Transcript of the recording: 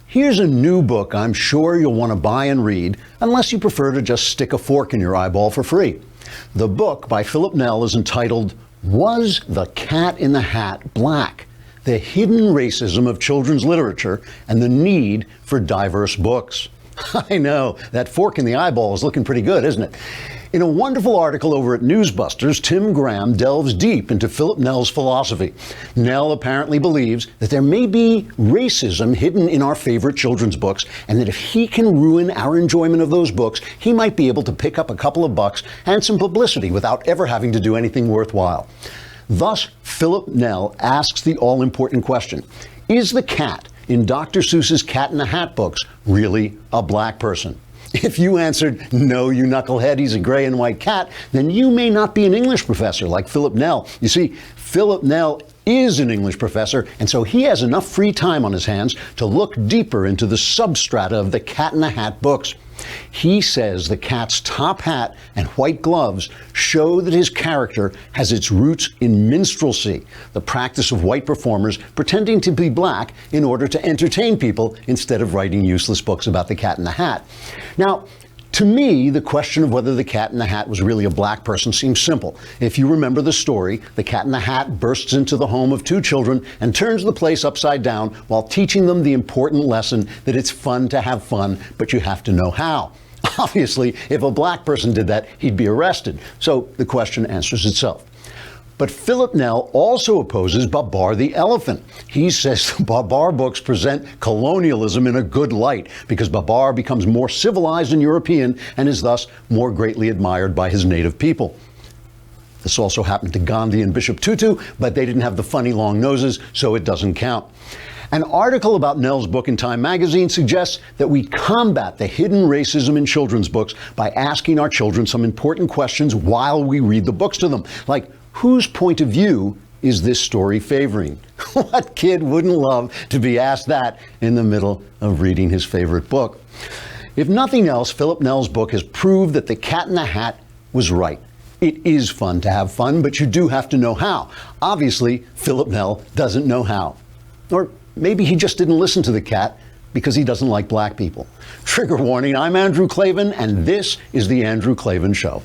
Here's a new book I'm sure you'll want to buy and read, unless you prefer to just stick a fork in your eyeball for free. The book by Philip Nell is entitled, Was the Cat in the Hat Black? The Hidden Racism of Children's Literature and the Need for Diverse Books. I know, that fork in the eyeball is looking pretty good, isn't it? In a wonderful article over at Newsbusters, Tim Graham delves deep into Philip Nell's philosophy. Nell apparently believes that there may be racism hidden in our favorite children's books, and that if he can ruin our enjoyment of those books, he might be able to pick up a couple of bucks and some publicity without ever having to do anything worthwhile. Thus, Philip Nell asks the all-important question, is the cat in Dr. Seuss's Cat in the Hat books really a black person? If you answered, no, you knucklehead, he's a gray and white cat, then you may not be an English professor like Philip Nell. You see, Philip Nell is an English professor, and so he has enough free time on his hands to look deeper into the substrata of the Cat in the Hat books. He says the cat's top hat and white gloves show that his character has its roots in minstrelsy, the practice of white performers pretending to be black in order to entertain people instead of writing useless books about the Cat in the Hat. Now, to me, the question of whether the Cat in the Hat was really a black person seems simple. If you remember the story, the Cat in the Hat bursts into the home of two children and turns the place upside down while teaching them the important lesson that it's fun to have fun, but you have to know how. Obviously, if a black person did that, he'd be arrested. So the question answers itself. But Philip Nell also opposes Babar the elephant. He says the Babar books present colonialism in a good light because Babar becomes more civilized and European and is thus more greatly admired by his native people. This also happened to Gandhi and Bishop Tutu, but they didn't have the funny long noses, so it doesn't count. An article about Nell's book in Time magazine suggests that we combat the hidden racism in children's books by asking our children some important questions while we read the books to them, like, whose point of view is this story favoring? What kid wouldn't love to be asked that in the middle of reading his favorite book? If nothing else, Philip Nell's book has proved that the Cat in the Hat was right. It is fun to have fun, but you do have to know how. Obviously, Philip Nell doesn't know how. Or maybe he just didn't listen to the cat because he doesn't like black people. Trigger warning, I'm Andrew Klavan, and this is The Andrew Klavan Show.